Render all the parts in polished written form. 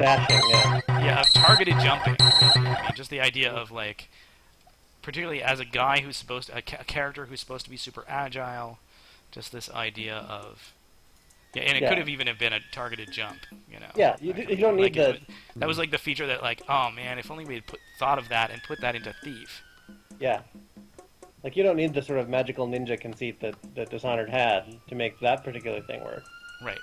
dashing, yeah. Yeah, of targeted jumping. Really. I mean, just the idea of like, particularly as a guy who's supposed to, a character who's supposed to be super agile, just this idea of and it could Yeah. have even have been a targeted jump, Yeah, you don't need the... that was like the feature that like, oh man, if only we had thought of that and put that into Thief. Yeah. Like, you don't need the sort of magical ninja conceit that Dishonored had to make that particular thing work. Right.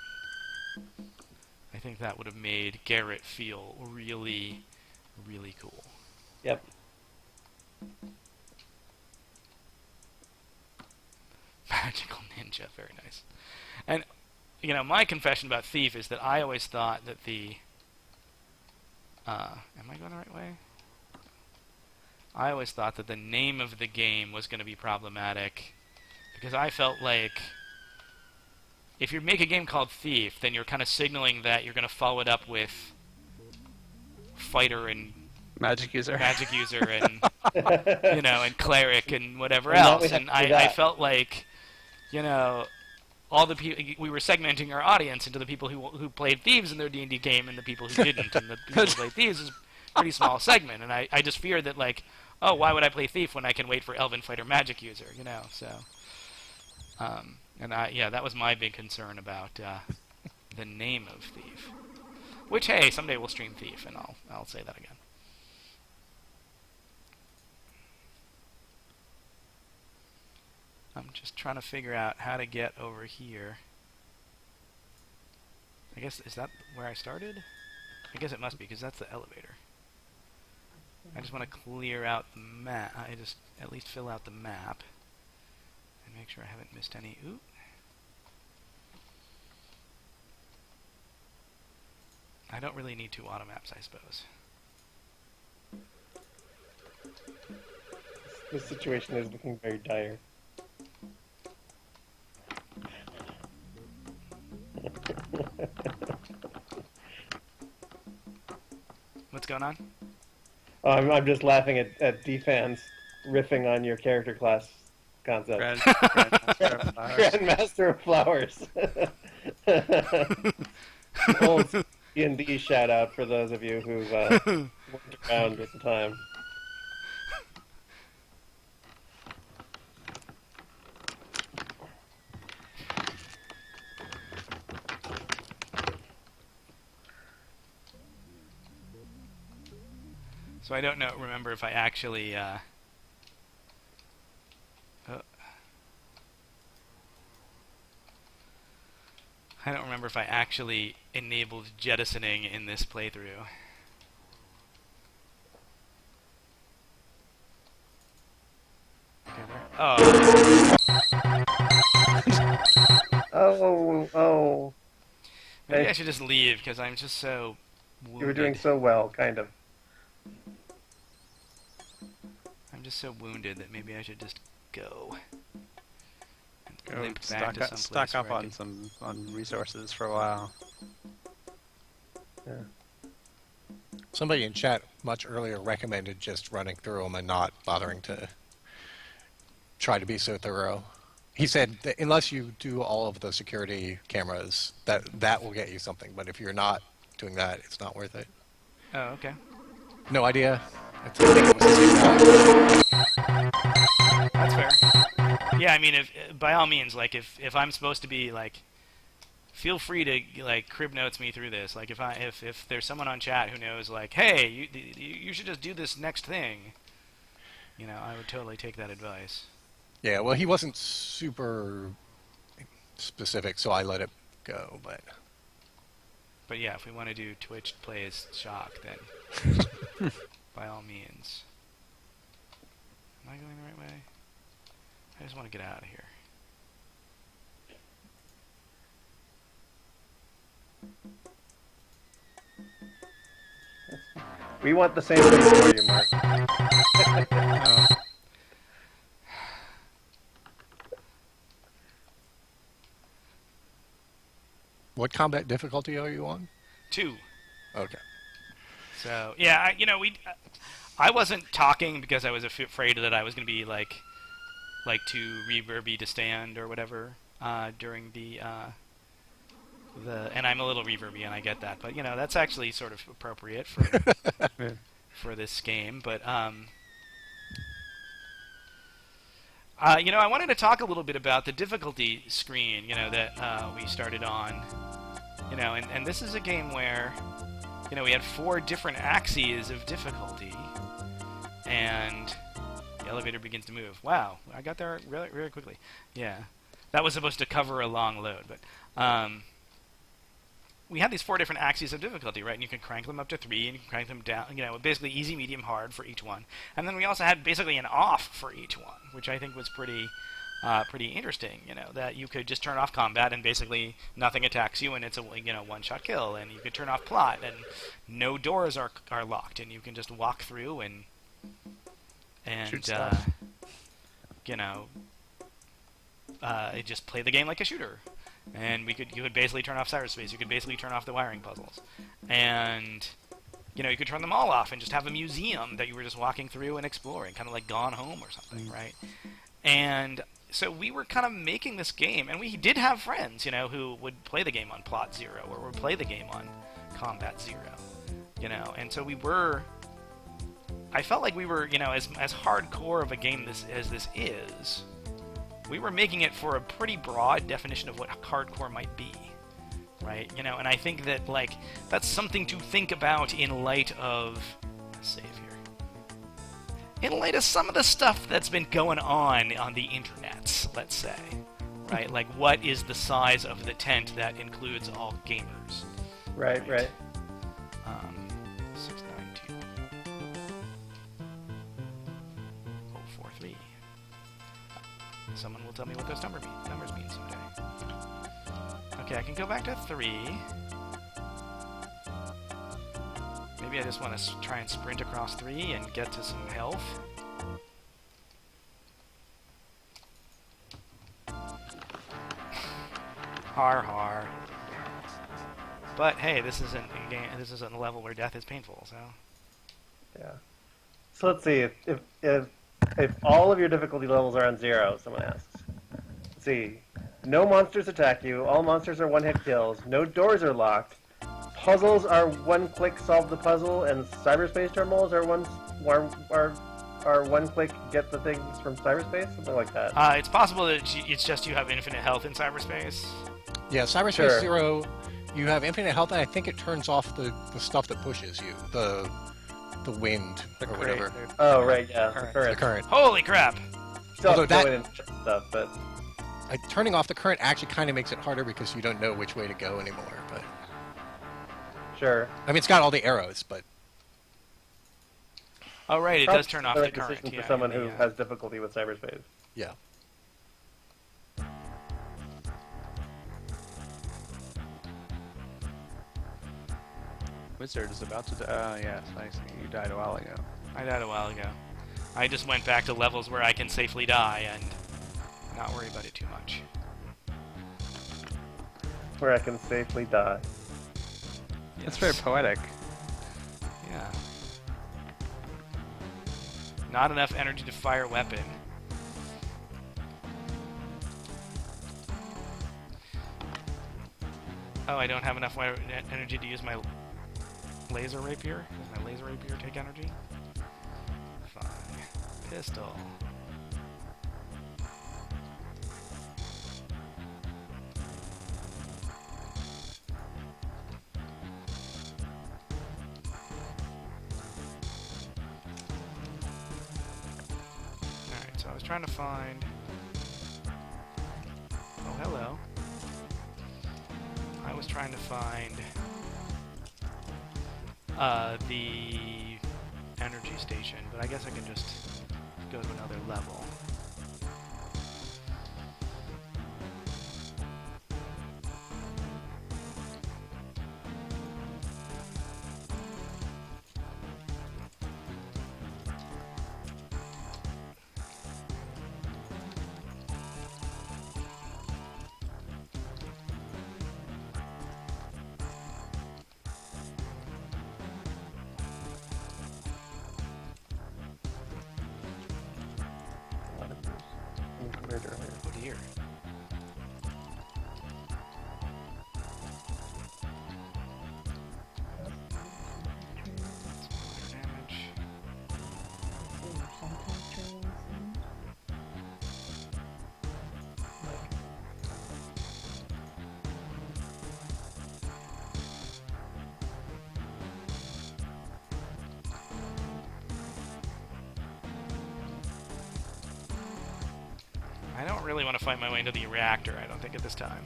I think that would have made Garrett feel really, really cool. Yep. Magical ninja, very nice. And my confession about Thief is that I always thought that the am I going the right way? I always thought that the name of the game was going to be problematic because I felt like if you make a game called Thief, then you're kind of signaling that you're going to follow it up with Fighter and Magic user and and Cleric and whatever else. And I felt like all the people, we were segmenting our audience into the people who played Thieves in their D&D game and the people who didn't, and the people who played Thieves is a pretty small segment. And I just feared that like, oh, why would I play Thief when I can wait for Elven Fighter Magic user? So. And that was my big concern about the name of Thief. Which, hey, someday we'll stream Thief, and I'll say that again. I'm just trying to figure out how to get over here. I guess, is that where I started? I guess it must be, because that's the elevator. I just want to clear out the map. I just at least fill out the map. And make sure I haven't missed any. Ooh. I don't really need two auto maps, I suppose. This situation is looking very dire. What's going on? Oh, I'm just laughing at D-fans riffing on your character class concept. Grandmaster of Flowers. Old D&D shout out for those of you who weren't around at the time. So I don't remember if I actually I don't remember if I actually enabled jettisoning in this playthrough. Oh. Oh. Maybe I should just leave because I'm just so wounded. You were doing so well, kind of. I'm just so wounded that maybe I should just go. Go stock up on resources for a while. Yeah. Somebody in chat much earlier recommended just running through them and not bothering to try to be so thorough. He said that unless you do all of the security cameras, that will get you something. But if you're not doing that, it's not worth it. Oh, okay. No idea. I think it was the same guy. That's fair. Yeah, I mean, if by all means, like if I'm supposed to be like, feel free to like crib notes me through this. Like if there's someone on chat who knows, like, hey, you should just do this next thing. I would totally take that advice. Yeah, well, he wasn't super specific, so I let it go. But yeah, if we want to do Twitch plays Shock, then by all means. Am I going the right way? I just want to get out of here. We want the same thing for you, Mark. What combat difficulty are you on? 2. Okay. So yeah, I wasn't talking because I was afraid that I was going to be like too reverby to stand or whatever during the And I'm a little reverby, and I get that, but that's actually sort of appropriate for for this game. But I wanted to talk a little bit about the difficulty screen, that we started on, and this is a game where, we had 4 different axes of difficulty, and the elevator begins to move. Wow, I got there really, really quickly. Yeah, that was supposed to cover a long load, but we had these 4 different axes of difficulty, right? And you can crank them up to 3, and you can crank them down, basically easy, medium, hard for each one. And then we also had basically an off for each one, which I think was pretty interesting, that you could just turn off combat and basically nothing attacks you, and it's a one-shot kill. And you could turn off plot, and no doors are locked, and you can just walk through and shoot stuff. Just play the game like a shooter. And you could basically turn off Cyberspace. You could basically turn off the wiring puzzles, and you could turn them all off and just have a museum that you were just walking through and exploring, kind of like Gone Home or something, right? And so we were kind of making this game, and we did have friends, who would play the game on Plot 0 or would play the game on Combat 0, and so I felt like we were, as hardcore of a game as this is. We were making it for a pretty broad definition of what hardcore might be, right? And I think that, that's something to think about in light of... Save here. In light of some of the stuff that's been going on the internet, let's say, right? Like, what is the size of the tent that includes all gamers? Right. 692. 043. Someone will tell me what those numbers mean someday. Okay, I can go back to 3. Maybe I just want to try and sprint across 3 and get to some health. Har. But hey, this isn't a game. This isn't a level where death is painful. So. Yeah. So let's see if all of your difficulty levels are on 0, someone asks. Let's see. No monsters attack you. All monsters are one-hit kills. No doors are locked. Puzzles are one-click solve the puzzle, and cyberspace terminals are one-click get the things from cyberspace, something like that. It's possible that it's just you have infinite health in cyberspace. Yeah, Cyberspace 0, you have infinite health, and I think it turns off the stuff that pushes you. The wind or whatever. Oh, right, yeah. The current. Holy crap! Still have to go in and stuff, but... turning off the current actually kind of makes it harder because you don't know which way to go anymore, but... Sure. I mean, it's got all the arrows, but... Oh, right, it does turn off the current. For someone who has difficulty with cyberspace. Yeah. Wizard is about to die. Yes, I see. You died a while ago. I died a while ago. I just went back to levels where I can safely die and not worry about it too much. Where I can safely die. Yes. That's very poetic. Yeah. Not enough energy to fire a weapon. Oh, I don't have enough energy to use my laser rapier? Does my laser rapier take energy? Fine. Pistol. Alright, so I was trying to find... Oh, hello. I was trying to find the energy station, but I guess I can just go to another level. Oh dear. I don't really want to fight my way into the reactor, I don't think, at this time.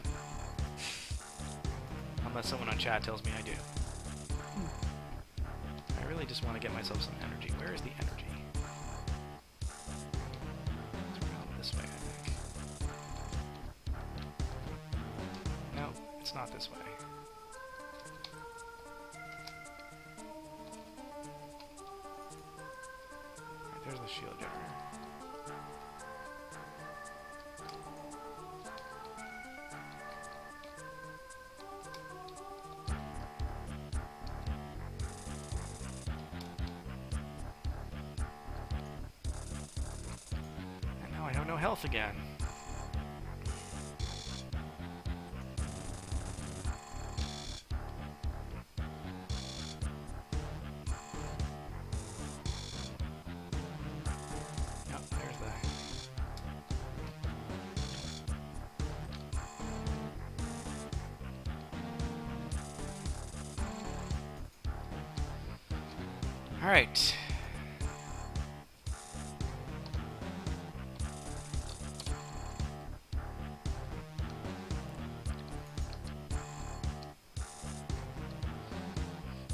Unless someone on chat tells me I do. I really just want to get myself some energy. Where is the energy? It's around this way, I think. No, it's not this way. Right, there's the shield generator. I have no health again. Yep, there's the... Alright.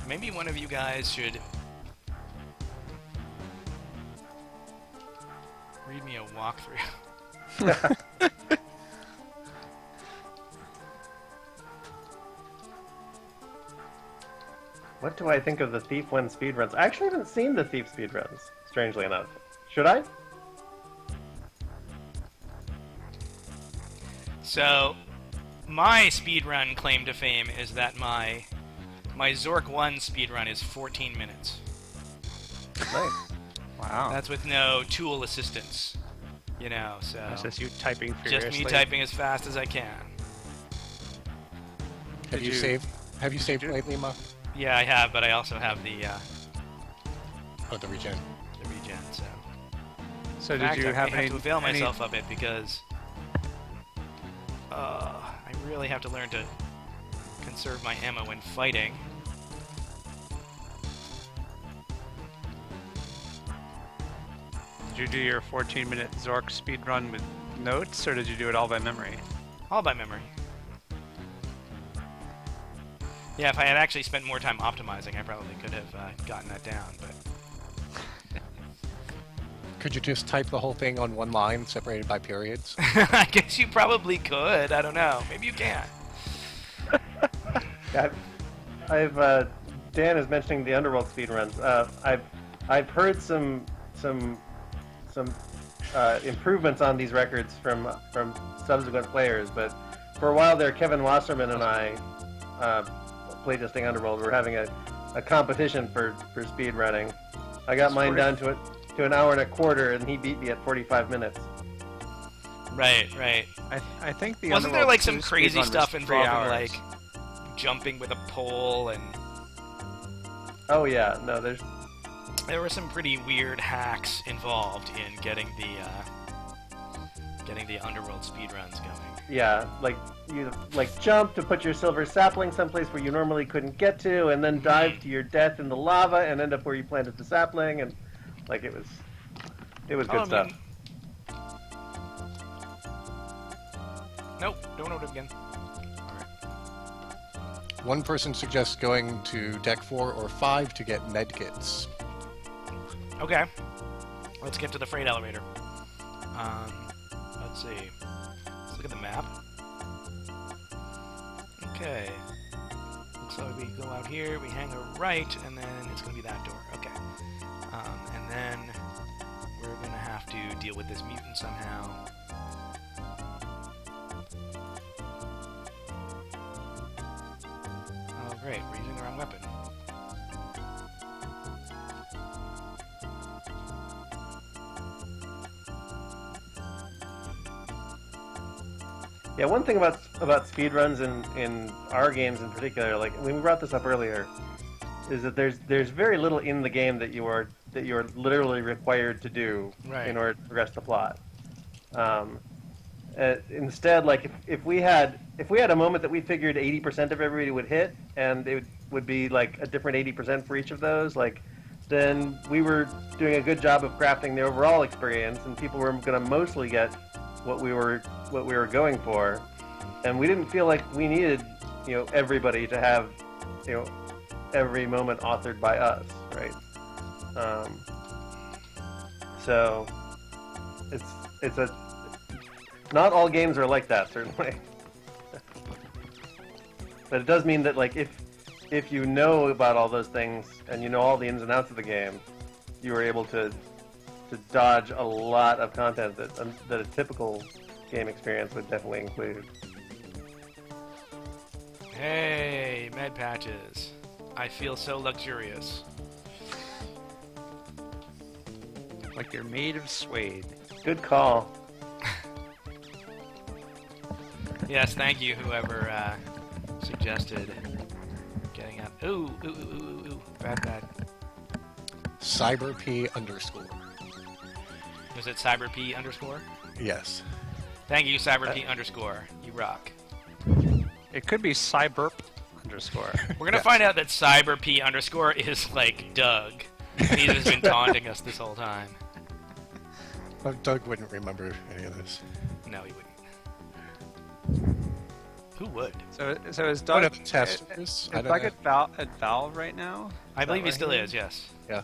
Maybe one of you guys should read me a walkthrough. What do I think of the Thief 1 speedruns? I actually haven't seen the Thief speedruns, strangely enough. Should I? So, my speedrun claim to fame is that my Zork 1 speedrun is 14 minutes. Nice. Wow. That's with no tool assistance. You know, so... That's just you typing furiously. Just me typing as fast as I can. Have you saved lately, Muck? Yeah, I have, but I also have the Oh, the regen. so... So In did fact, you I have may any... have to avail any- myself of it because... I really have to learn to conserve my ammo when fighting. Did you do your 14-minute Zork speedrun with notes, or did you do it all by memory? All by memory. Yeah, if I had actually spent more time optimizing, I probably could have gotten that down, but... Could you just type the whole thing on one line, separated by periods? I guess you probably could. I don't know. Maybe you can. Dan is mentioning the Underworld speedruns. I've heard some improvements on these records from subsequent players, but for a while there, Kevin Wasserman and I, playtesting Underworld, were having a competition for speedrunning. I got mine down to an hour and a quarter, and he beat me at 45 minutes. Right. I think the Wasn't there Underworld like some 2 crazy speedrun stuff was 3 involving hours. like jumping with a pole and Oh yeah, no, there were some pretty weird hacks involved in getting the Underworld speedruns going. yeah, like you jump to put your silver sapling someplace where you normally couldn't get to, and then dive to your death in the lava and end up where you planted the sapling, and like it was good stuff. Nope, don't know it again. One person suggests going to deck 4 or 5 to get medkits. Okay, let's get to the freight elevator. Let's see. Let's look at the map. Okay. Looks like we go out here, we hang a right, and then it's going to be that door. Okay. And then we're going to have to deal with this mutant somehow. Oh, great. We're using the wrong weapon. Yeah, one thing about speedruns in our games in particular, like we brought this up earlier, is that there's very little in the game that you are literally required to do in order to progress the plot. Instead, like if we had a moment that we figured 80% of everybody would hit, and it would be like a different 80% for each of those, like then we were doing a good job of crafting the overall experience, and people were going to mostly get what we were going for, and we didn't feel like we needed, everybody to have, every moment authored by us, right? So it's a not all games are like that, certainly. But it does mean that, like, if you know about all those things and you know all the ins and outs of the game, you were able to dodge a lot of content that a typical game experience would definitely include. Hey, med patches. I feel so luxurious. Like you're made of suede. Good call. Yes, thank you, whoever suggested getting up. Ooh, bad. CyberP_. Was it CyberP underscore? Yes. Thank you, CyberP underscore. You rock. It could be cyberp underscore. We're gonna find out that CyberP underscore is like Doug. He's just been taunting us this whole time. Well, Doug wouldn't remember any of this. No, he wouldn't. Who would? So is One Doug of the testers. Is I don't Doug know. at Valve right now? I believe he that still right? is. Yes. Yeah.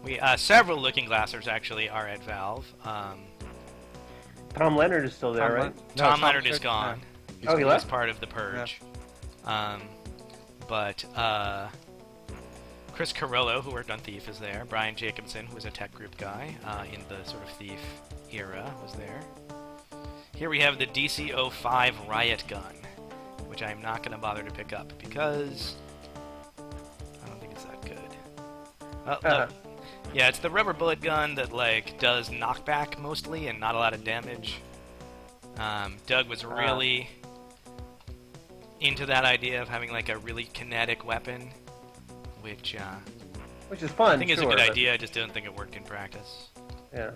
We several Looking Glassers actually are at Valve. Tom Leonard is still there, Tom right? No, Tom Tom Leonard is Leonard- gone. Oh, he He left? was part of the Purge. But Chris Carollo, who worked on Thief, is there. Brian Jacobson, who was a tech group guy in the sort of Thief era, was there. Here we have the DC-05 Riot Gun, which I'm not going to bother to pick up because I don't think it's that good. Well, look, yeah, it's the rubber bullet gun that like does knockback mostly and not a lot of damage. Doug was really into that idea of having like a really kinetic weapon, which Which is fun. I think is a sure, good but- idea. I just don't think it worked in practice. Yeah,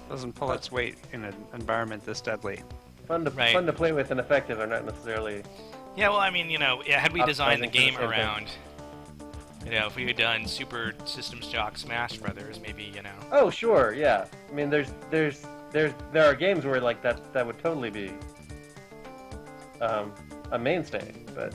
Doesn't pull its weight in an environment this deadly. fun to play with and effective are not necessarily. Yeah, well, I mean, had we designed the Optimizing for the game same thing. around, if we had done Super System Shock Smash Brothers, maybe, Oh, sure, yeah. I mean, there are games where like that would totally be a mainstay, but.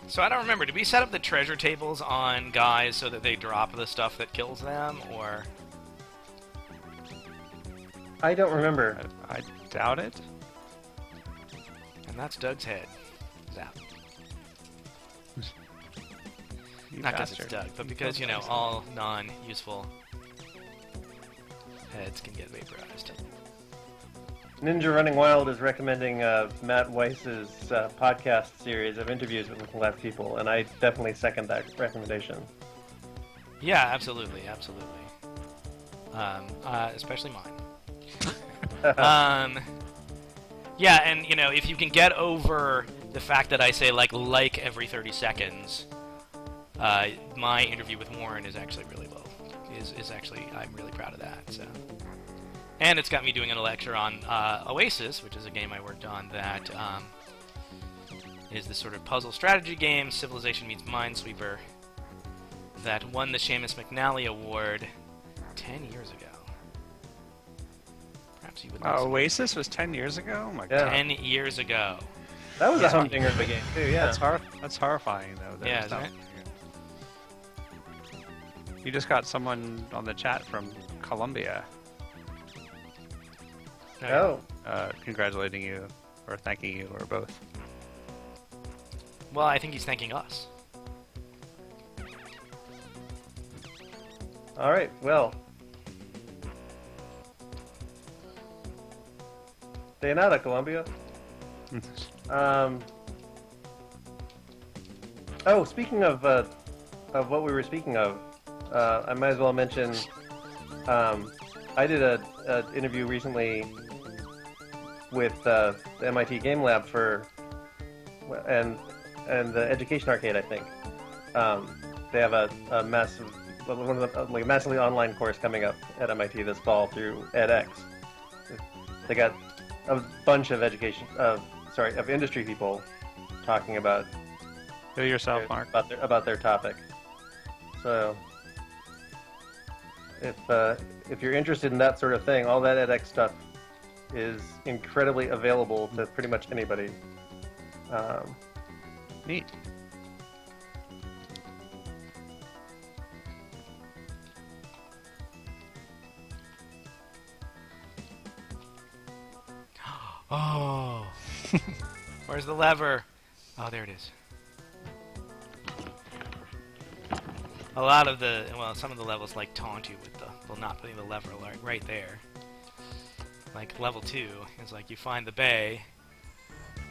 So I don't remember. Did we set up the treasure tables on guys so that they drop the stuff that kills them, or? I don't remember. I doubt it. And that's Doug's head. Zap. You Not because it's bastard. Doug, but because, all non-useful heads can get vaporized. Ninja Running Wild is recommending Matt Weiss's podcast series of interviews with Looking Glass people, and I definitely second that recommendation. Yeah, absolutely. Especially mine. Yeah, and if you can get over the fact that I say like every 30 seconds, my interview with Warren is actually really low. Is actually, I'm really proud of that. So, and it's got me doing a lecture on Oasis, which is a game I worked on that is this sort of puzzle strategy game, Civilization meets Minesweeper, that won the Seamus McNally Award 10 years ago. Perhaps you would like some- Oasis was 10 years ago? Oh my Yeah. god. 10 years ago. That was a humdinger of a game too. Yeah. That's horrifying, though. that Yeah, it's isn't not- it? You just got someone on the chat from Colombia Oh. congratulating you, or thanking you, or both. Well, I think he's thanking us. All right. Well. Sayonara, Colombia. Oh, speaking of what we were speaking of, I might as well mention. I did an interview recently with the MIT Game Lab and the Education Arcade. I think they have a massive one of the like massively online course coming up at MIT this fall through edX. They got a bunch of of industry people talking about Do it yourself, Mark. about their topic. So if you're interested in that sort of thing, all that edX stuff is incredibly available to pretty much anybody. Neat. Oh. Where's the lever? Oh, there it is. A lot of some of the levels like taunt you with the not putting the lever right there. Like level 2 is like you find the bay,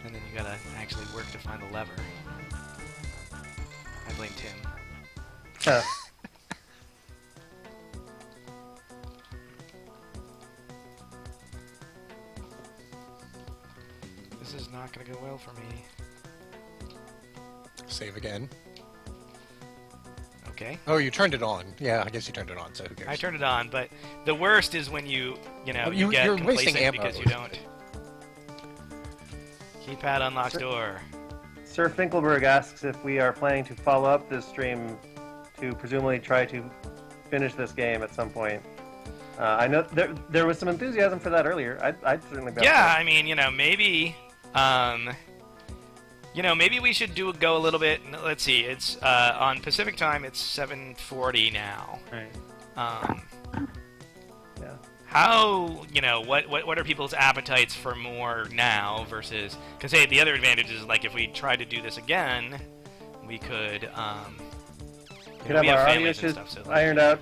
and then you gotta actually work to find the lever. I blame Tim. Huh. This is not gonna go well for me. Save again. Okay. Oh, you turned it on. Yeah, I guess you turned it on, so who cares? I turned it on, but the worst is when you get you're wasting complacent ammo. because you don't. Keypad unlocks door. Sir Finkelberg asks if we are planning to follow up this stream to presumably try to finish this game at some point. I know there was some enthusiasm for that earlier. I'd certainly be. Yeah, I mean, maybe, maybe we should go a little bit. Let's see. It's on Pacific time. It's 7:40 now. Right. Yeah. How what are people's appetites for more now versus? Because hey, the other advantage is like if we try to do this again, we could We could have our audio issues ironed out.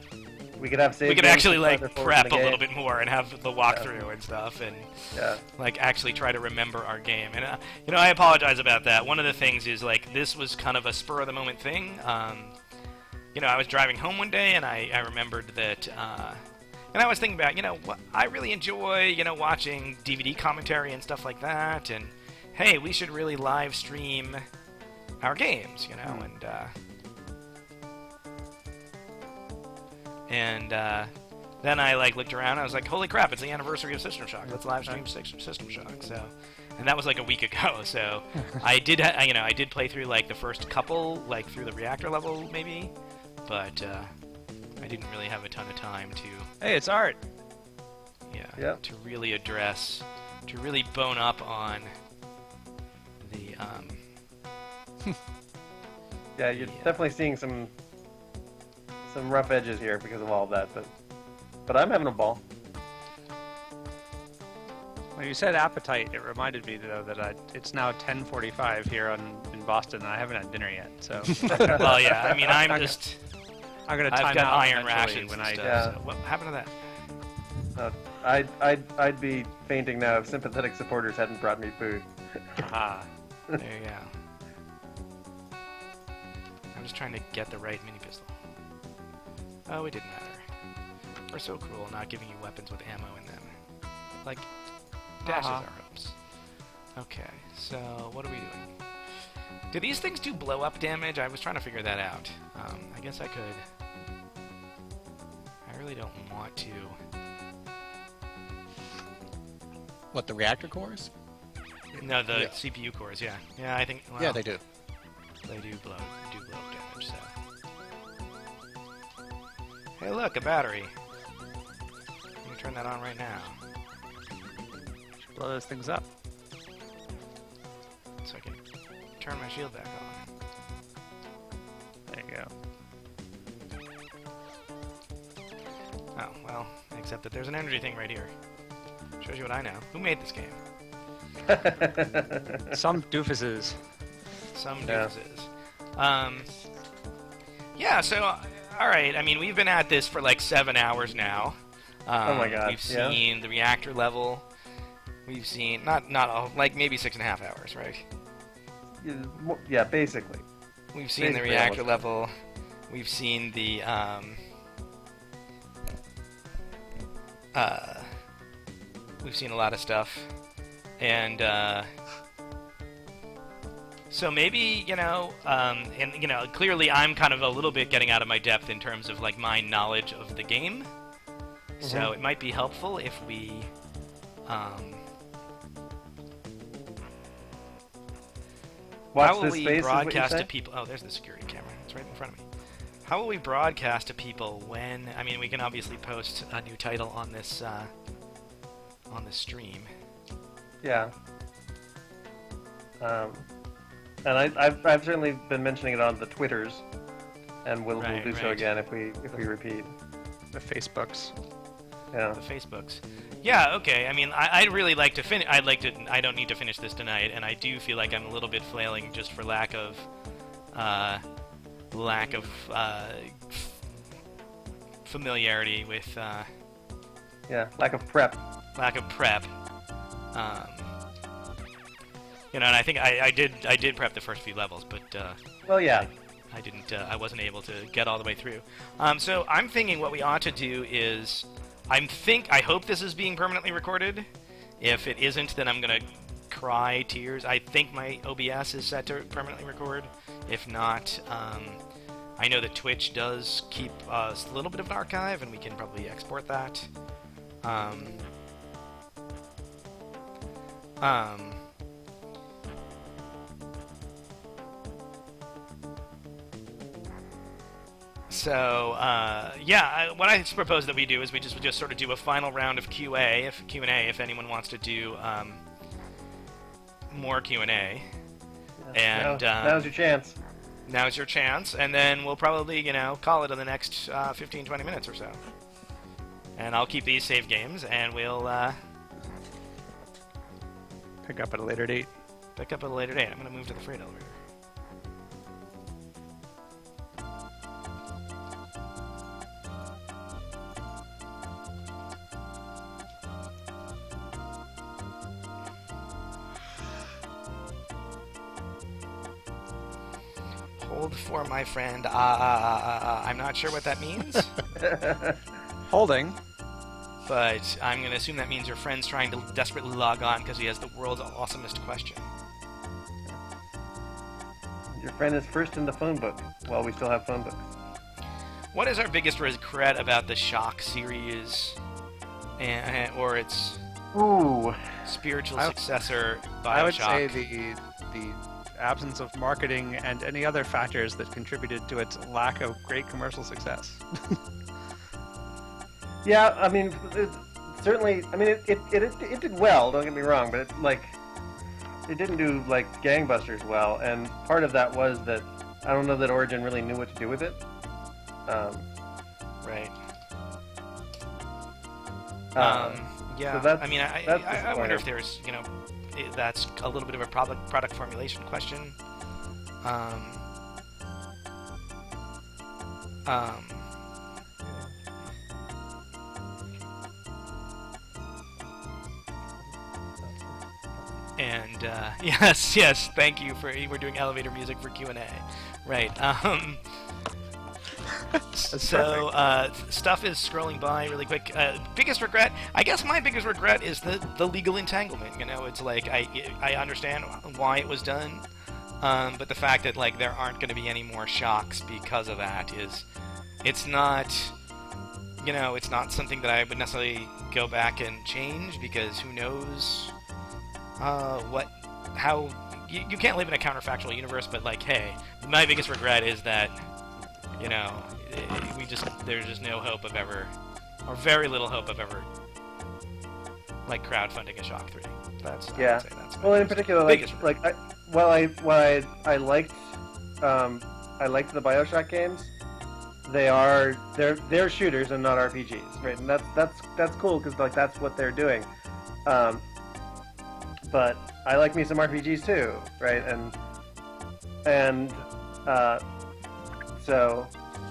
We could have we could actually like prep a little bit more and have the walkthrough and stuff, and like actually try to remember our game. And I apologize about that. One of the things is like this was kind of a spur of the moment thing. I was driving home one day and I remembered that. And I was thinking about, what I really enjoy, watching DVD commentary and stuff like that. And hey, we should really live stream our games, and then I looked around. And I was like, holy crap! It's the anniversary of System Shock. Let's live stream System Shock. So, and that was like a week ago. So, I did play through the first couple, through the reactor level maybe, but I didn't really have a ton of time to. Hey, it's art. Yeah. To really bone up on the. Yeah, you're definitely seeing some rough edges here because of all of that, but I'm having a ball. When you said appetite, it reminded me though that it's now 10:45 here in Boston, and I haven't had dinner yet. So. Well, yeah. I mean, I'm gonna time I've got out iron eventually rations when and I. stuff, so what happened to that? I'd be fainting now if sympathetic supporters hadn't brought me food. Ah. There you go. I'm just trying to get the right mini pistol. Oh, it didn't matter. We're so cruel, not giving you weapons with ammo in them. Dashes our hopes. Okay, so what are we doing? Do these things do blow-up damage? I was trying to figure that out. I guess I could. I really don't want to. What, the reactor cores? No, the CPU cores, yeah. Yeah, I think... Well, yeah, they do. They do blow up damage, so... Hey, look, a battery. Let me turn that on right now. Blow those things up. So I can turn my shield back on. There you go. Oh, well, except that there's an energy thing right here. Shows you what I know. Who made this game? Some doofuses. Some doofuses. Yeah, so, alright, I mean, we've been at this for 7 hours now. Oh my god. We've seen the reactor level. We've seen, not all, maybe 6.5 hours, right? Yeah, basically. We've seen the reactor level. We've seen the, we've seen a lot of stuff. And, So maybe, and clearly I'm kind of a little bit getting out of my depth in terms of like my knowledge of the game. So it might be helpful if we, Watch how will this we space, is what you broadcast say? to people? Oh, there's the security camera. It's right in front of me. How will we broadcast to people when? I mean, we can obviously post a new title on this stream. Yeah. And I've certainly been mentioning it on the Twitters, and we'll do so again if we repeat. The Facebooks. Yeah. The Facebooks. Yeah. Okay. I mean, I'd really like to finish. I don't need to finish this tonight, and I do feel like I'm a little bit flailing just for lack of familiarity with. Lack of prep. Lack of prep. And I think I did prep the first few levels, but Well, yeah. I didn't. I wasn't able to get all the way through. So I'm thinking what we ought to do is, I hope this is being permanently recorded. If it isn't, then I'm gonna cry tears. I think my OBS is set to permanently record. If not, I know that Twitch does keep a little bit of an archive, and we can probably export that. So, what I propose that we do is we just sort of do a final round of Q&A, if anyone wants to do more Q&A. And now's your chance. Now's your chance, and then we'll probably, call it in the next 15, 20 minutes or so. And I'll keep these save games, and we'll Pick up at a later date. pick up at a later date. I'm going to move to the freight elevator. Hold for my friend. I'm not sure what that means, Holding. but I'm going to assume that means your friend's trying to desperately log on because he has the world's awesomest question. Your friend is first in the phone book, while we still have phone books. What is our biggest regret about the Shock series, or its Ooh. spiritual successor, Bioshock? I would say the absence of marketing and any other factors that contributed to its lack of great commercial success. Yeah, I mean, certainly. I mean, it did well. Don't get me wrong, but it didn't do like gangbusters well, and part of that was that I don't know that Origin really knew what to do with it. Right. So that's, I mean, I wonder if there's, that's a little bit of a product formulation question. And yes, thank you we're doing elevator music for Q&A, right? So stuff is scrolling by really quick. Biggest regret, I guess my biggest regret is the legal entanglement. It's like I understand why it was done, but the fact that like there aren't going to be any more shocks because of that it's not something that I would necessarily go back and change, because who knows how you can't live in a counterfactual universe. But like, hey, my biggest regret is that there's just no hope of ever, or very little hope of ever, like crowdfunding a Shock 3. That's I would say that's my in particular, I liked the BioShock games. They're shooters and not RPGs, right? And that's cool, because like that's what they're doing. But I like me some RPGs too, right? And so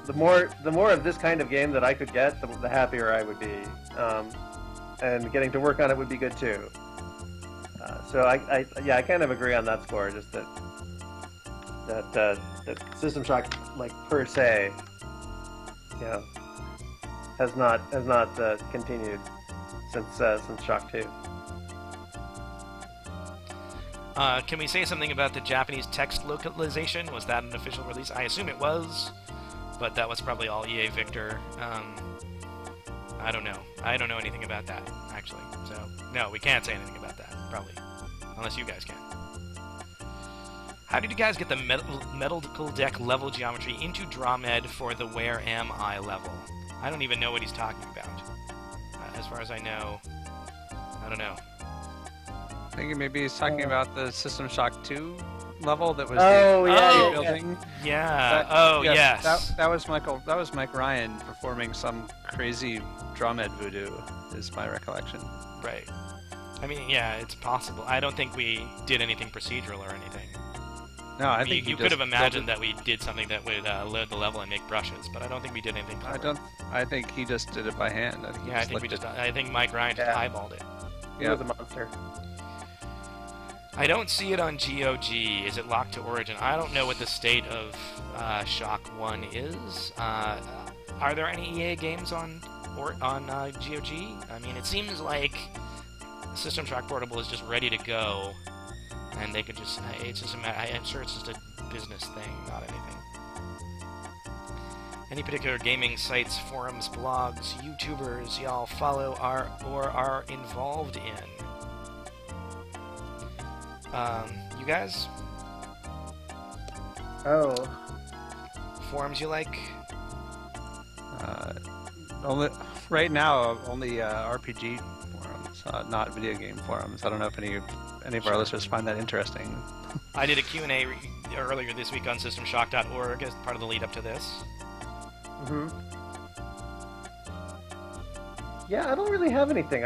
the more of this kind of game that I could get, the happier I would be. And getting to work on it would be good too. So I kind of agree on that score. Just that System Shock, like per se, has not continued since Shock 2. Can we say something about the Japanese text localization? Was that an official release? I assume it was, but that was probably all EA Victor. I don't know. I don't know anything about that, actually. So, no, we can't say anything about that, probably. Unless you guys can. How did you guys get the medical deck level geometry into Drawmed for the Where Am I level? I don't even know what he's talking about. As far as I know, I don't know. I think maybe he's talking about the System Shock 2 level that was building. Yeah. Yes. That was Michael. That was Mike Ryan performing some crazy Drawmed voodoo, is my recollection. Right. I mean, yeah, it's possible. I don't think we did anything procedural or anything. No, I think you could have imagined that we did something that would load the level and make brushes, but I don't think we did anything clever. I think he just did it by hand. I think Mike Ryan just eyeballed it. He was a monster. I don't see it on GOG. Is it locked to Origin? I don't know what the state of Shock 1 is. Are there any EA games on GOG? I mean, it seems like System Shock Portable is just ready to go, and they could just, it's just I'm sure it's just a business thing, not anything. Any particular gaming sites, forums, blogs, YouTubers y'all follow or are involved in? You guys? Oh. Forums you like? Only right now, only RPG forums, not video game forums. I don't know if any of our listeners find that interesting. I did a Q&A earlier this week on SystemShock.org as part of the lead up to this. Mm-hmm. Yeah, I don't really have anything.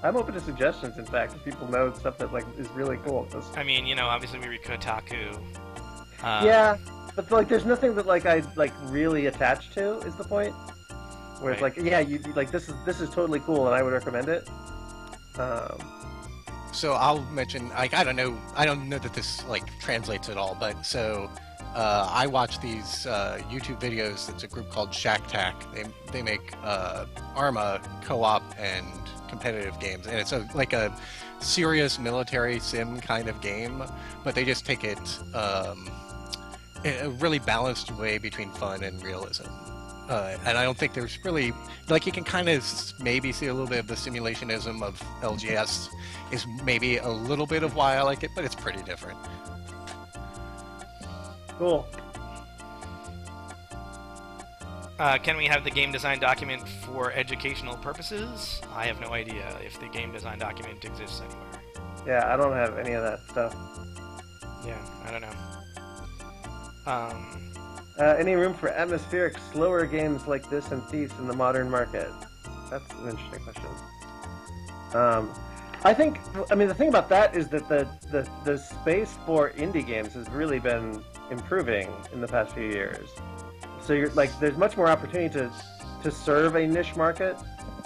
I'm open to suggestions. In fact, if people know stuff that is really cool. I mean, obviously we read Kotaku. Yeah, but there's nothing that I really attached to. Is the point? Where it's this is totally cool, and I would recommend it. So I'll mention, I don't know that this translates at all, but so I watch these YouTube videos. It's a group called ShackTack. They make Arma co-op and competitive games, and it's a serious military sim kind of game, but they just take it in a really balanced way between fun and realism. And I don't think there's really, you can kind of maybe see a little bit of the simulationism of LGS is maybe a little bit of why I like it, but it's pretty different. Cool. Can we have the game design document for educational purposes? I have no idea if the game design document exists anywhere. Yeah, I don't have any of that stuff. Yeah, I don't know. Any room for atmospheric, slower games like this and Thieves in the modern market? That's an interesting question. I think, the thing about that is that the space for indie games has really been improving in the past few years. So there's much more opportunity to serve a niche market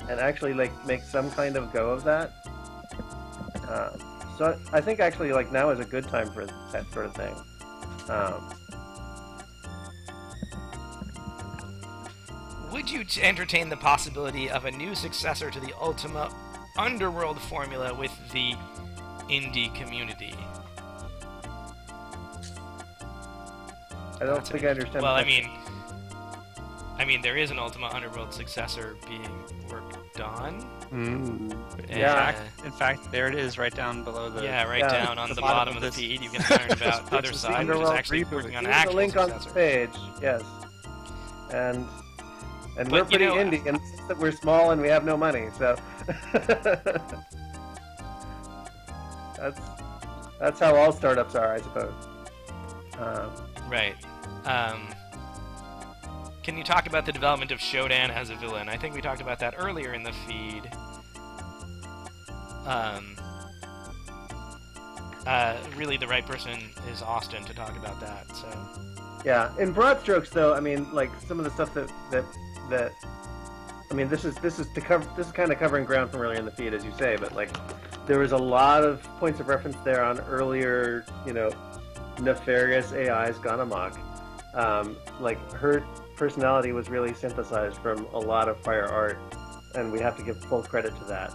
and actually make some kind of go of that. So I think actually now is a good time for that sort of thing. Would you entertain the possibility of a new successor to the Ultima Underworld formula with the indie community? I don't think I understand. Well, I mean, there is an Ultima Underworld successor being worked on. Yeah. In fact, there it is, right down below the. Yeah, down on the bottom of the feed. You can learn about Other Side, which is actually working on an actual link successor. on the page, yes. And we're pretty indie, and that we're small and we have no money, so that's how all startups are, I suppose. Right. Can you talk about the development of SHODAN as a villain? I think we talked about that earlier in the feed. Really, the right person is Austin to talk about that. So. Yeah, in broad strokes, though, some of the stuff that this is kind of covering ground from earlier in the feed, as you say, but there was a lot of points of reference there on earlier, nefarious AIs gone amok. Her personality was really synthesized from a lot of prior art, and we have to give full credit to that.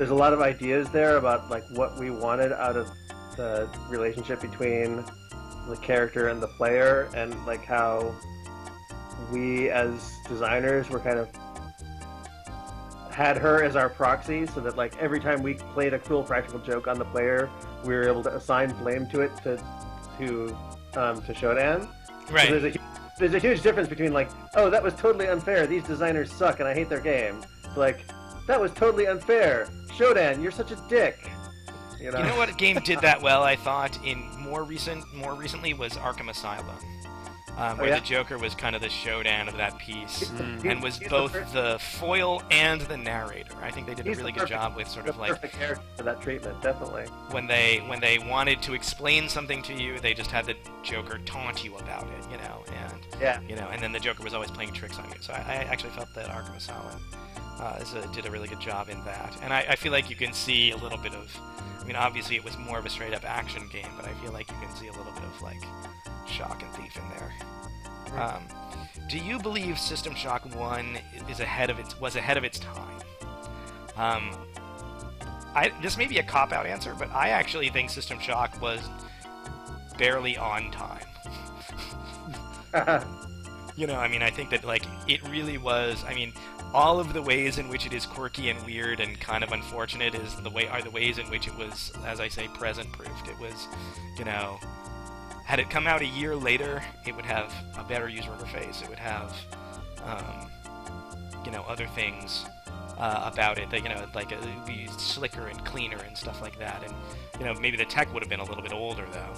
there's a lot of ideas there about like what we wanted out of the relationship between the character and the player, and like how we as designers were kind of had her as our proxy, so that like every time we played a cruel practical joke on the player, we were able to assign blame to it to Shodan. Right. So there's a huge difference between like, oh, that was totally unfair, these designers suck and I hate their game, to like, that was totally unfair, Shodan, you're such a dick. You know what game did that well, I thought, in more recently was Arkham Asylum, where the Joker was kind of the Shodan of that piece, and was both the foil and the narrator. I think they did a really good job with sort of like perfect character for that treatment, definitely. When they wanted to explain something to you, they just had the Joker taunt you about it, and then the Joker was always playing tricks on you. So I actually felt that Arkham Asylum did a really good job in that, and I feel like you can see a little bit of. I mean, obviously it was more of a straight-up action game, but I feel like you can see a little bit of like Shock and Thief in there. Right. Do you believe System Shock 1 was ahead of its time? This may be a cop-out answer, but I actually think System Shock was barely on time. I think that like it really was. I mean, all of the ways in which it is quirky and weird and kind of unfortunate are the ways in which it was, as I say, present-proofed. It was, had it come out a year later, it would have a better user interface. It would have, other things about it that, it would be slicker and cleaner and stuff like that. And, maybe the tech would have been a little bit older, though.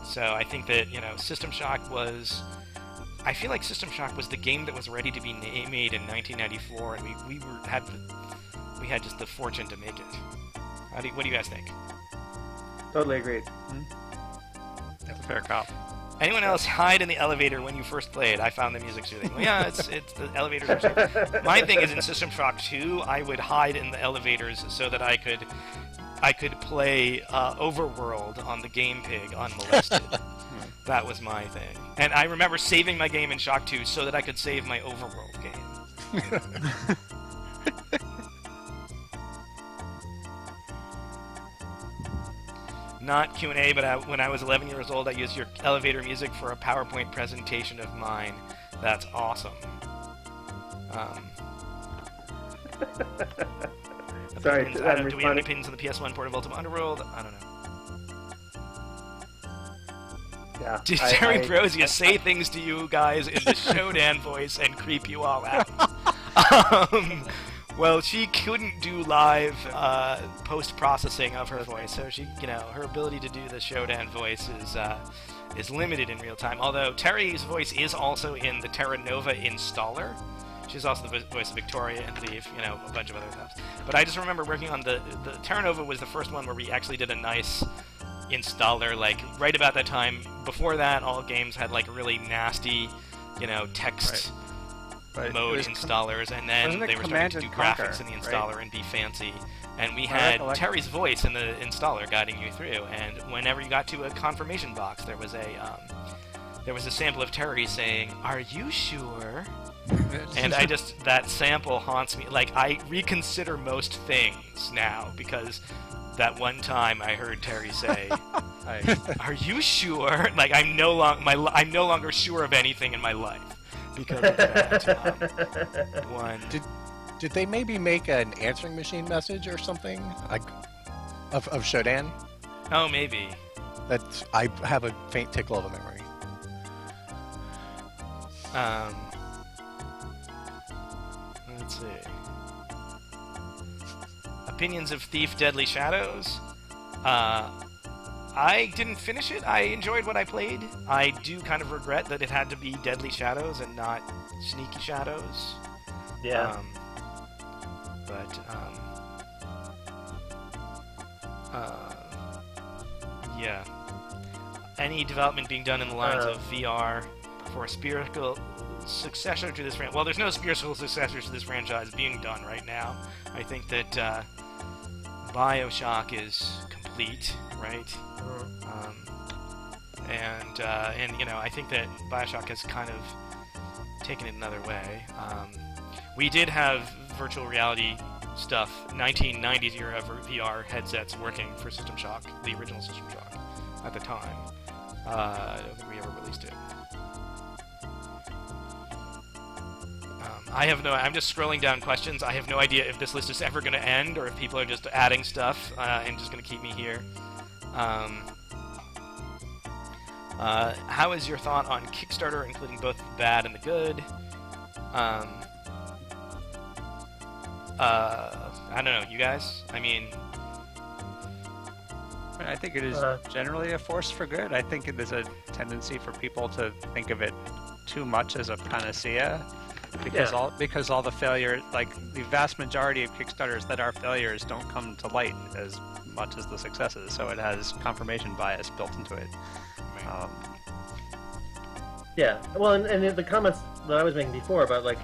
So I think that, System Shock was... I feel like System Shock was the game that was ready to be made in 1994, and we had just the fortune to make it. What do you guys think? Totally agreed. That's a fair cop. Anyone else hide in the elevator when you first played? I found the music soothing. Well, yeah, it's the elevators are soothing. My thing is in System Shock 2, I would hide in the elevators so that I could play Overworld on the Game Pig unmolested. That was my thing. And I remember saving my game in Shock 2 so that I could save my Overworld game. Not Q&A, but when I was 11 years old, I used your elevator music for a PowerPoint presentation of mine. That's awesome. Sorry, do we have any opinions on the PS1 port of Ultima Underworld? I don't know. Yeah, Did Terry Brosius say things to you guys in the Shodan voice and creep you all out? Well, she couldn't do live post-processing of her voice, so she, her ability to do the Shodan voice is limited in real time. Although Terry's voice is also in the Terra Nova installer. She's also the voice of Victoria and Thief, a bunch of other stuff. But I just remember working on the Terra Nova was the first one where we actually did a nice installer, like right about that time. Before that, all games had like really nasty, text mode installers, and then they were starting to do graphics in the installer and be fancy. And we had Terry's voice in the installer guiding you through. And whenever you got to a confirmation box, there was a sample of Terry saying, "Are you sure?" And that sample haunts me. Like, I reconsider most things now because that one time I heard Terry say, "Are you sure?" Like, I'm no longer sure of anything in my life because of that one. Did they maybe make an answering machine message or something like of Shodan? Oh, maybe. I have a faint tickle of a memory. Let's see. Opinions of Thief Deadly Shadows. I didn't finish it. I enjoyed what I played. I do kind of regret that it had to be Deadly Shadows and not Sneaky Shadows. Yeah. Yeah. Any development being done in the lines of VR for a spiritual successor to this franchise. Well, there's no spiritual successor to this franchise being done right now. I think that BioShock is complete, right? And I think that BioShock has kind of taken it another way. We did have virtual reality stuff, 1990s era VR headsets working for System Shock, the original System Shock, at the time. I don't think we ever released it. I'm just scrolling down questions. I have no idea if this list is ever going to end or if people are just adding stuff and just going to keep me here. How is your thought on Kickstarter, including both the bad and the good? I don't know, you guys? I mean... I think it is generally a force for good. I think there's a tendency for people to think of it too much as a panacea. Because all the failure, like the vast majority of Kickstarters that are failures don't come to light as much as the successes, so it has confirmation bias built into it. Yeah, well, and the comments that I was making before about like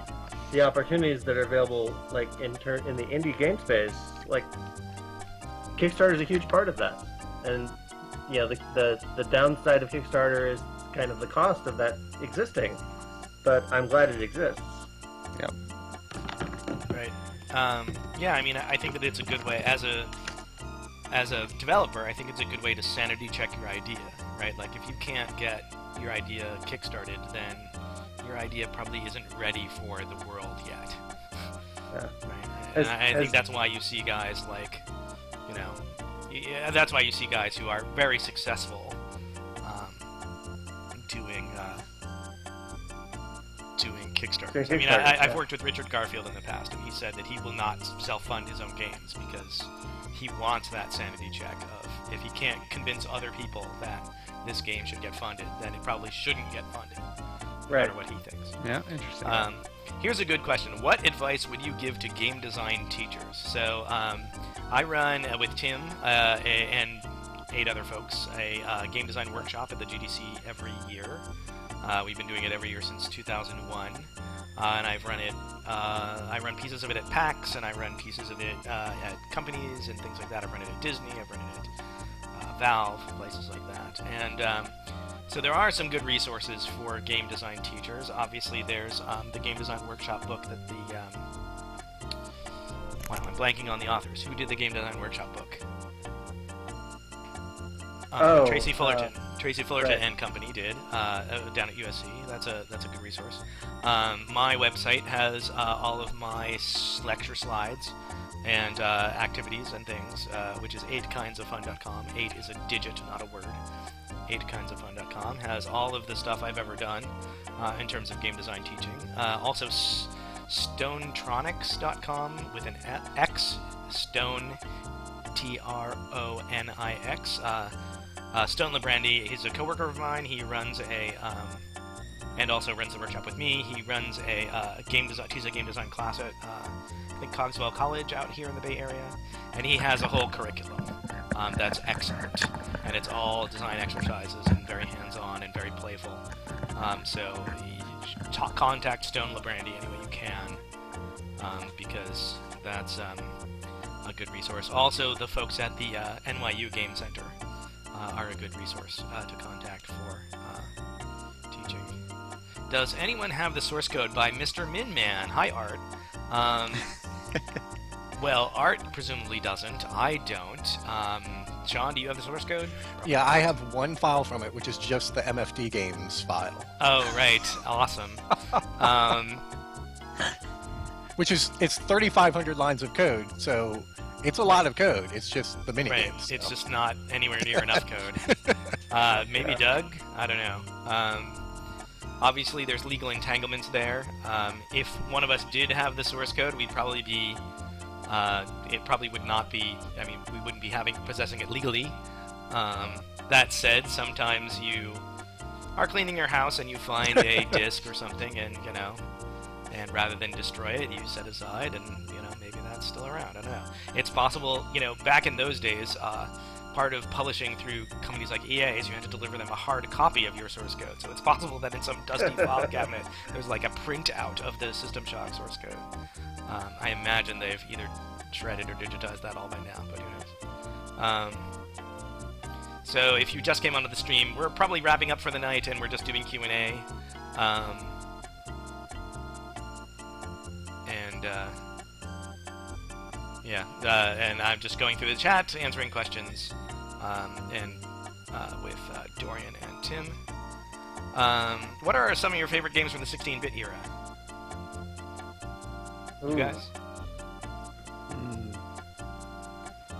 the opportunities that are available, like in the indie game space, like Kickstarter is a huge part of that, and you know the downside of Kickstarter is kind of the cost of that existing, but I'm glad it exists. Yep. Right. Yeah, I mean, I think that it's a good way as a developer. I think it's a good way to sanity check your idea, right? Like if you can't get your idea kickstarted, then your idea probably isn't ready for the world yet. Yeah. Right. And I think that's why you see guys like, you know, that's why you see guys who are very successful doing Kickstarters. I mean, I've worked with Richard Garfield in the past, and he said that he will not self-fund his own games because he wants that sanity check of if he can't convince other people that this game should get funded, then it probably shouldn't get funded, no matter what he thinks. Yeah, interesting. Here's a good question. What advice would you give to game design teachers? So I run with Tim and 8 other folks a game design workshop at the GDC every year. We've been doing it every year since 2001, and I've run it. I run pieces of it at PAX, and I run pieces of it at companies and things like that. I've run it at Disney. I've run it at Valve, places like that. And so there are some good resources for game design teachers. Obviously, there's the game design workshop book that the wow, I'm blanking on the authors. Who did the game design workshop book? Tracy Fullerton. Tracy Fullerton Right. and company did down at USC. That's a good resource. My website has all of my lecture slides and activities and things, which is 8kindsofun.com. 8 is a digit, not a word. 8kindsofun.com has all of the stuff I've ever done in terms of game design teaching. Also, stonetronics.com with an X. Stone, Tronix. Stone Labrandy, he's a coworker of mine. He runs and also runs the workshop with me. He runs a game design. He's a game design class at I think Cogswell College out here in the Bay Area, and he has a whole curriculum that's excellent, and it's all design exercises and very hands-on and very playful. So contact Stone Labrandy any way you can, because that's a good resource. Also, the folks at the NYU Game Center are a good resource to contact for teaching. Does anyone have the source code by Mr. Minman? Hi, Art. Well, Art presumably doesn't. I don't. Sean, do you have the source code? Yeah, I have one file from it, which is just the MFD games file. Oh, right. Awesome. It's 3,500 lines of code, so it's a lot of code. It's just the mini Right. games. It's just not anywhere near enough code. Maybe Doug? I don't know. Obviously, there's legal entanglements there. If one of us did have the source code, we'd probably be... it probably would not be... I mean, we wouldn't be possessing it legally. That said, sometimes you are cleaning your house and you find a disk or something, and, you know... And rather than destroy it, you set aside, and, you know, maybe that's still around. I don't know. It's possible, you know, back in those days, part of publishing through companies like EA is you had to deliver them a hard copy of your source code. So it's possible that in some dusty file cabinet, there's like a printout of the System Shock source code. I imagine they've either shredded or digitized that all by now, but who knows. So if you just came onto the stream, we're probably wrapping up for the night, and we're just doing Q&A. Yeah, and I'm just going through the chat, answering questions, and with Dorian and Tim. What are some of your favorite games from the 16-bit era? You guys?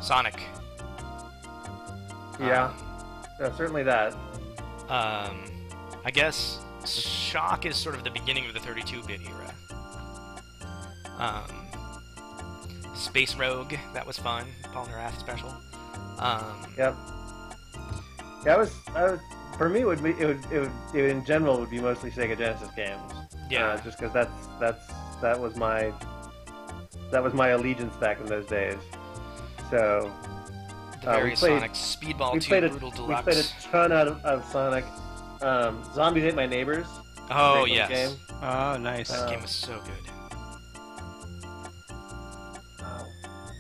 Sonic. Yeah, certainly that. I guess Shock is sort of the beginning of the 32-bit era. Space Rogue, that was fun. Paul Narath special. Yep. Yeah, I was for me, it would in general would be mostly Sega Genesis games. Yeah. Just because that was my allegiance back in those days. So The various Sonic, Speedball 2, Brutal Deluxe. We played a ton of Sonic. Zombies Ate My Neighbors. Oh, Great yes. Game. Oh, nice. That game was so good.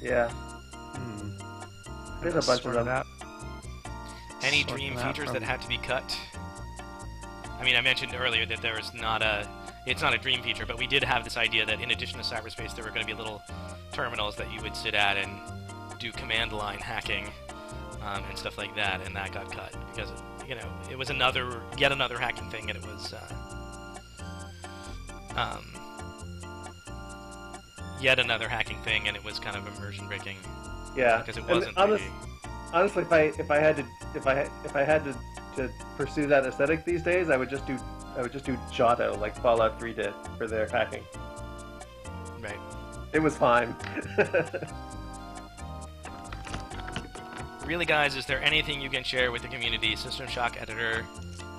Yeah. There's a bunch of them. Any dream features that had to be cut? I mean, I mentioned earlier that there was it's not a dream feature, but we did have this idea that in addition to Cyberspace, there were going to be little terminals that you would sit at and do command line hacking and stuff like that, and that got cut because it was yet another hacking thing, and it was yet another hacking thing, and it was kind of immersion breaking. Yeah, because it wasn't. Honestly, if I had to pursue that aesthetic these days, I would just do Giotto like Fallout 3 did for their hacking. Right. It was fine. Really, guys, is there anything you can share with the community? System Shock editor,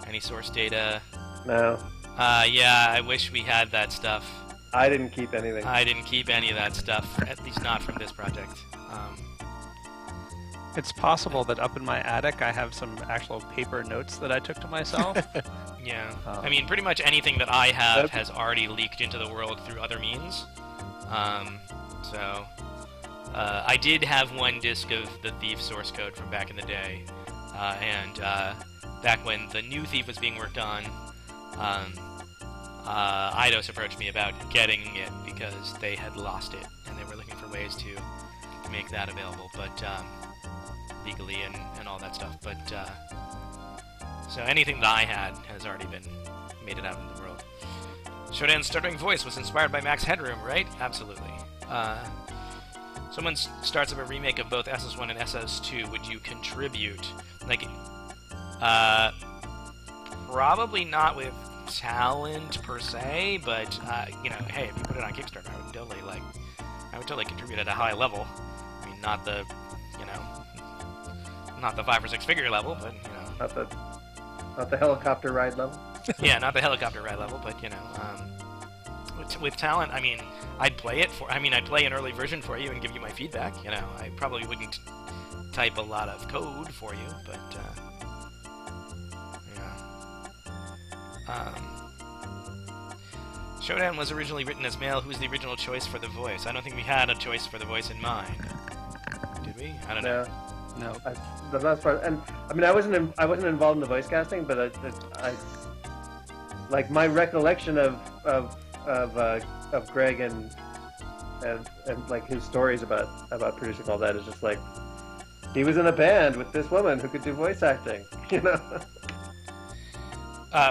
any source data? No. Yeah, I wish we had that stuff. I didn't keep anything. I didn't keep any of that stuff, at least not from this project. It's possible that up in my attic I have some actual paper notes that I took to myself. Yeah. I mean, pretty much anything that I have has already leaked into the world through other means. I did have one disk of the Thief source code from back in the day, and back when the new Thief was being worked on, Eidos approached me about getting it because they had lost it, and they were looking for ways to make that available, but legally and all that stuff. But so anything that I had has already made it out into the world. Shodan's stuttering voice was inspired by Max Headroom, right? Absolutely. Someone starts up a remake of both SS1 and SS2. Would you contribute? Probably not with talent per se, but hey, if you put it on Kickstarter, I would totally contribute at a high level. I mean, not the 5 or 6 figure level, but not the helicopter ride level. Yeah, not the helicopter ride level, but with talent, I mean, I'd play an early version for you and give you my feedback. I probably wouldn't type a lot of code for you, but Shodan was originally written as male. Who's the original choice for the voice? I don't think we had a choice for the voice in mind. Did we? I don't know. No. The last part, and I mean, I wasn't involved in the voice casting, but I like my recollection of Greg and like his stories about producing all that is just like he was in a band with this woman who could do voice acting.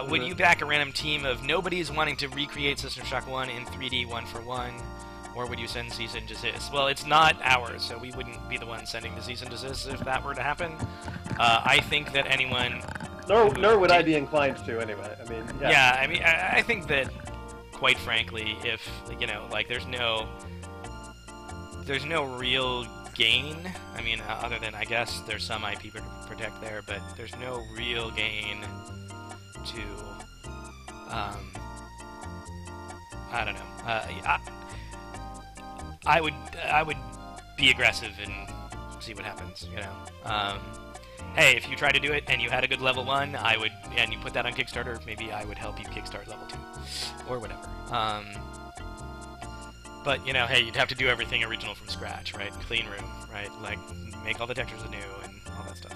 Would you back a random team of nobodies wanting to recreate System Shock 1 in 3D 1-for-1? Or would you send cease and desist? Well, it's not ours, so we wouldn't be the ones sending the cease and desist if that were to happen. I think that anyone... Nor would I be inclined to, anyway. I mean, yeah. Yeah, I mean, I think that, quite frankly, if, there's no real gain. I mean, other than, I guess, there's some IP to protect there, but there's no real gain to... I don't know. I would be aggressive and see what happens, Hey, if you try to do it and you had a good level 1, and you put that on Kickstarter, maybe I would help you kickstart level 2, or whatever. But, hey, you'd have to do everything original from scratch, right? Clean room, right? Like, make all the textures anew and all that stuff.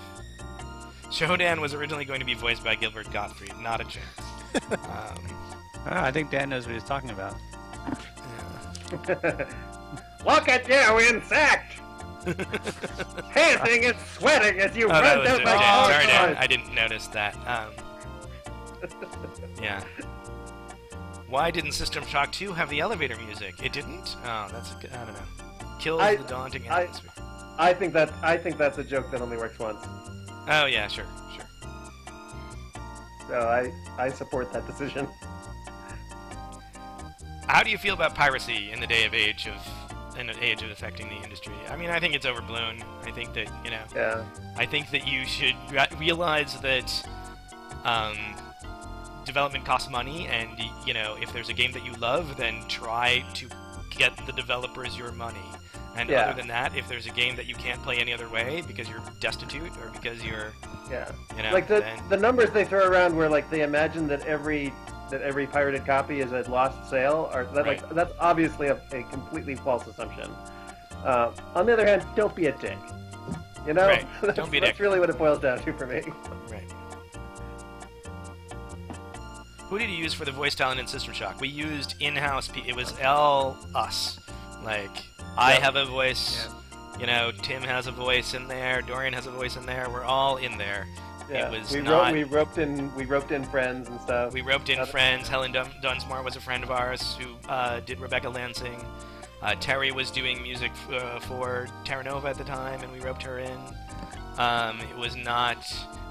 Shodan was originally going to be voiced by Gilbert Gottfried. Not a chance. I think Dan knows what he's talking about. Yeah. Look at you, insect! Panting and sweating as you Oh, that run was down it. my Sorry, hard Dan. I didn't notice that. Yeah. Why didn't System Shock 2 have the elevator music? It didn't? Oh, that's a good, I don't know. Kills the daunting atmosphere. I think that's a joke that only works once. Oh, yeah, sure. So I support that decision. How do you feel about piracy in the age of affecting the industry? I mean, I think it's overblown. I think that, Yeah. I think that you should realize that development costs money, and, if there's a game that you love, then try to get the developers your money. And other than that, if there's a game that you can't play any other way because you're destitute or because you're, like the numbers they throw around where like they imagine that every pirated copy is a lost sale, or that, Right. like that's obviously a completely false assumption. On the other hand, don't be a dick. Right. Don't be a dick. That's really what it boils down to for me. Right. Who did you use for the voice talent in System Shock? We used in-house. It was all us. Like I have a voice. Yeah. Tim has a voice in there. Dorian has a voice in there. We're all in there. Yeah. It was we roped in friends and stuff. We roped in friends. Helen Dunsmore was a friend of ours who did Rebecca Lansing. Terry was doing music for Terra Nova at the time, and we roped her in.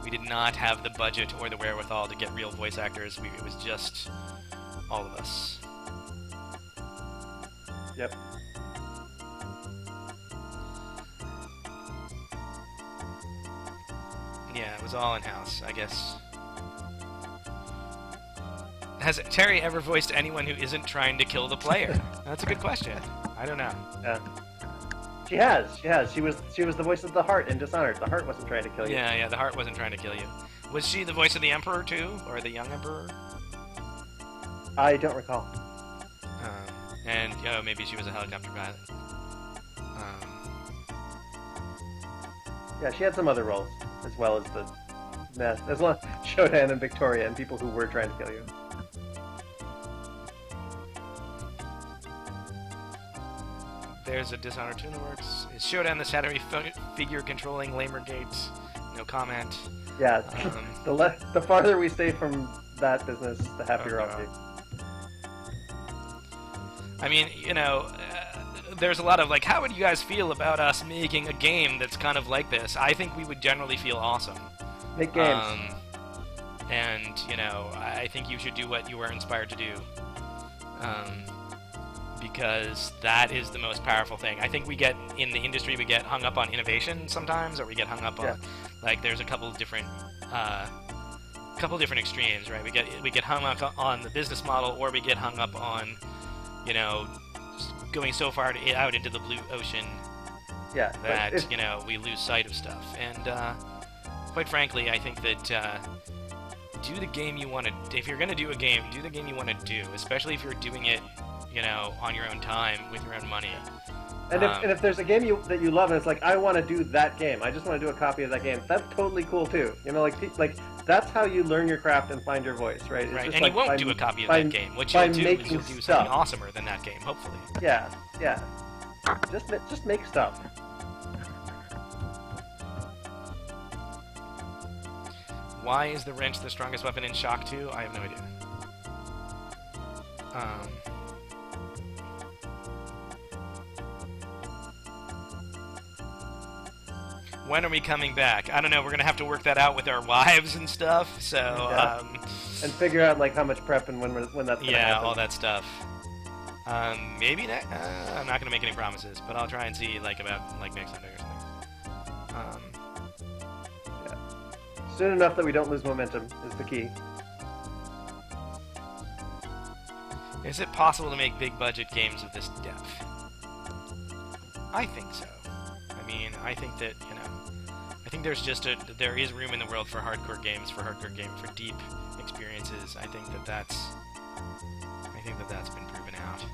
We did not have the budget or the wherewithal to get real voice actors. It was just all of us. Yep. Yeah, it was all in-house, I guess. Has Terry ever voiced anyone who isn't trying to kill the player? That's a good question. I don't know. Yeah. She has. She was the voice of the Heart in Dishonored. The Heart wasn't trying to kill you. Yeah, the Heart wasn't trying to kill you. Was she the voice of the Emperor, too? Or the young Emperor? I don't recall. And maybe she was a helicopter pilot. Yeah, she had some other roles, as well as Shodan and Victoria and people who were trying to kill you. There's a Dishonored 2 in the works. Is Shodan the shadowy figure controlling Lamergate? No comment. Yeah, the farther we stay from that business, the happier I'll be. I mean, there's a lot of, how would you guys feel about us making a game that's kind of like this? I think we would generally feel awesome. Make games. And, I think you should do what you were inspired to do. Because that is the most powerful thing. I think in the industry, we get hung up on innovation sometimes, or we get hung up on, there's a couple different extremes, right? We get hung up on the business model, or we get hung up on, going so far out into the blue ocean that, we lose sight of stuff. And quite frankly, I think that do the game you want to. If you're going to do a game, do the game you want to do, especially if you're doing it, on your own time with your own money. And if there's a game that you love and it's like, I want to do that game, I just want to do a copy of that game, that's totally cool too. Like that's how you learn your craft and find your voice, right? Right, and you won't do a copy of that game. What you'll do is you'll do something awesomer than that game, hopefully. Yeah. Just make stuff. Why is the wrench the strongest weapon in Shock 2? I have no idea. When are we coming back? I don't know. We're gonna have to work that out with our wives and stuff. So and figure out how much prep and when that's gonna happen. All that stuff. Maybe next. I'm not gonna make any promises, but I'll try and see about next Sunday or something. Soon enough that we don't lose momentum is the key. Is it possible to make big budget games of this depth? I think so. I mean, I think that, I think there is room in the world for hardcore games, for deep experiences. I think that that's been proven out.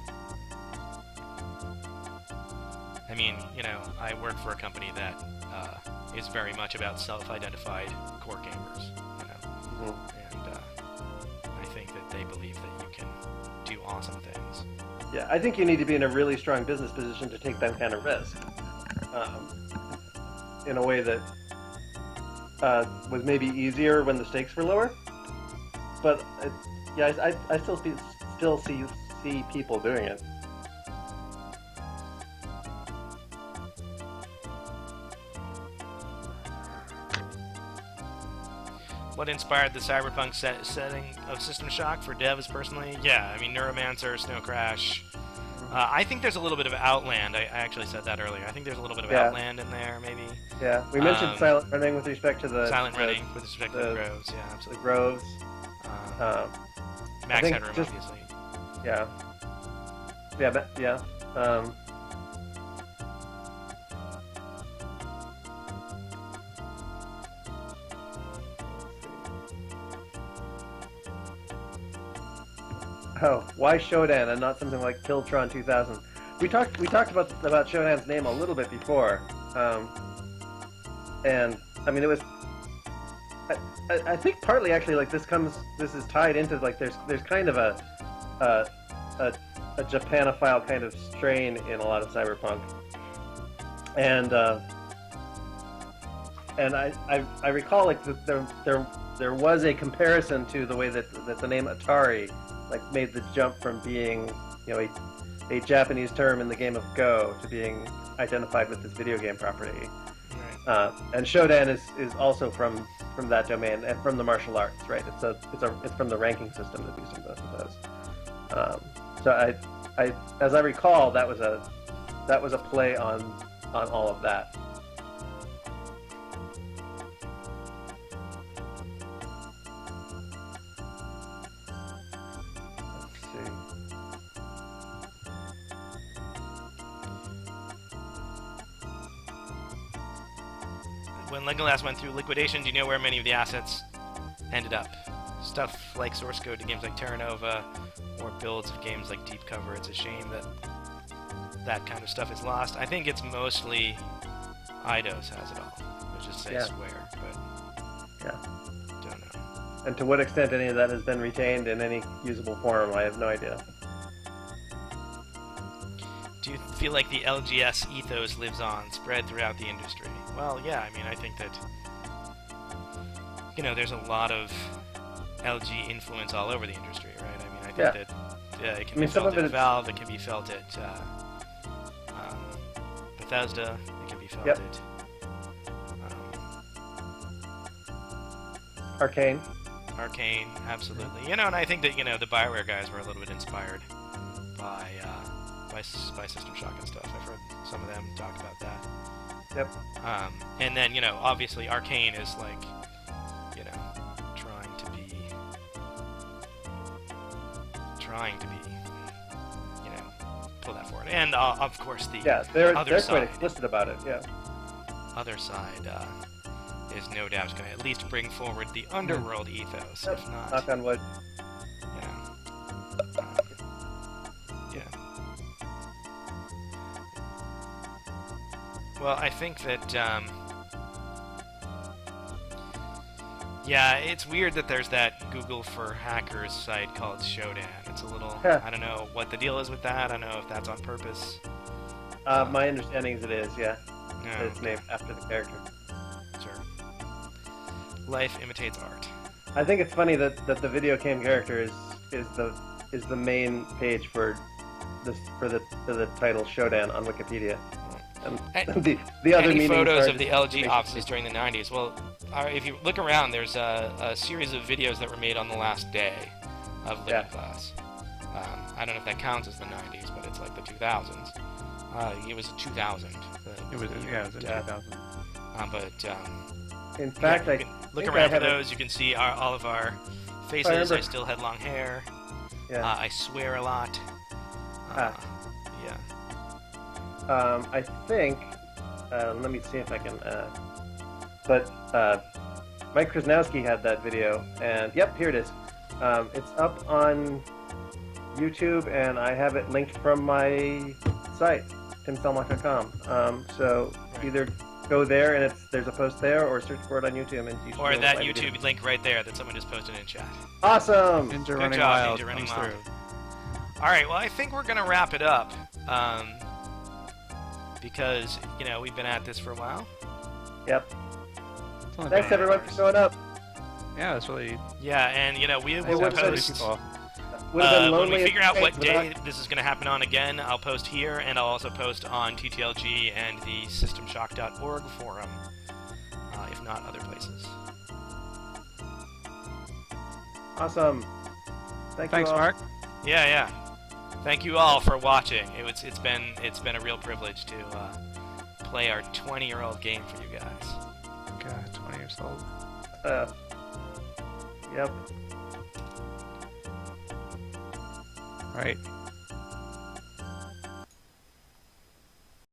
I mean, I work for a company that is very much about self-identified core gamers, and I think that they believe that you can do awesome things. Yeah, I think you need to be in a really strong business position to take that kind of risk, in a way that was maybe easier when the stakes were lower. But I still see people doing it. What inspired the cyberpunk setting of System Shock for devs personally? Yeah, I mean, Neuromancer, Snow Crash. I think there's a little bit of Outland. I actually said that earlier. I think there's a little bit of Outland in there, maybe. Yeah, we mentioned Silent Running with respect to the... Running with respect to the Groves, yeah, absolutely. The Groves. Max Headroom, obviously. Yeah. Yeah. Oh, why Shodan and not something like Killtron 2000? We talked about Shodan's name a little bit before, and I mean it was. I think partly actually like this is tied into like there's kind of a Japanophile kind of strain in a lot of cyberpunk, and I recall like there was a comparison to the way that the name Atari like made the jump from being a Japanese term in the game of Go to being identified with this video game property. Right. And Shodan is also from that domain and from the martial arts, right? It's from the ranking system that using both of those. So I as I recall that was a play on all of that. When Legolas went through liquidation, do you know where many of the assets ended up? Stuff like source code to games like Terra Nova, or builds of games like Deep Cover. It's a shame that that kind of stuff is lost. I think it's mostly Eidos has it all, which is say Square, but don't know. And to what extent any of that has been retained in any usable form, I have no idea. Do you feel like the LGS ethos lives on, spread throughout the industry? Well, yeah, I mean, I think that, there's a lot of LG influence all over the industry, right? I mean, I think that it can be felt at Valve, it can be felt at Bethesda, it can be felt at... Arcane, absolutely. And I think that, the BioWare guys were a little bit inspired by System Shock and stuff. I've heard some of them talk about that. Yep. And then, obviously Arcane is like, trying to be, pull that forward. And, of course, they're other quite explicit about it, other side is no doubt going to at least bring forward the underworld ethos, if not... Knock on wood. Well, I think that, it's weird that there's that Google for Hackers site called Shodan. It's a little, I don't know what the deal is with that. I don't know if that's on purpose. My understanding is it is, It's named after the character. Sure. Life imitates art. I think it's funny that the video game character is the main page for the title Shodan on Wikipedia. And the other any photos of the LG offices during the 90s? Well, if you look around, there's a series of videos that were made on the last day of Living Class. I don't know if that counts as the 90s, but it's like the 2000s. It was 2000. It was in 2000. But in fact, you can look around for those. You can see all of our faces. I still had long hair. Yeah. I swear a lot. I think, let me see if I can, but Mike Krasnowski had that video, and yep, here it is. It's up on YouTube, and I have it linked from my site, timstelmach.com. So either go there and there's a post there, or search for it on YouTube and you should Or be able to that find it. YouTube link right there that someone just posted in chat. Awesome. Ninja Good Running job, Wild Ninja Running comes Wild. through. All right, well, I think we're gonna wrap it up because we've been at this for a while. Yep. It's only Thanks been everyone for showing up. Yeah, it's really. Yeah, and we will would've been- post. People. Would have been When lonely we if figure out what without- day this is going to happen on again, I'll post here, and I'll also post on TTLG and the SystemShock.org forum, if not other places. Awesome. Thanks, Thanks, you all. Mark. Yeah. Thank you all for watching. It's been a real privilege to play our 20-year-old game for you guys. God, 20 years old. Yep. Right.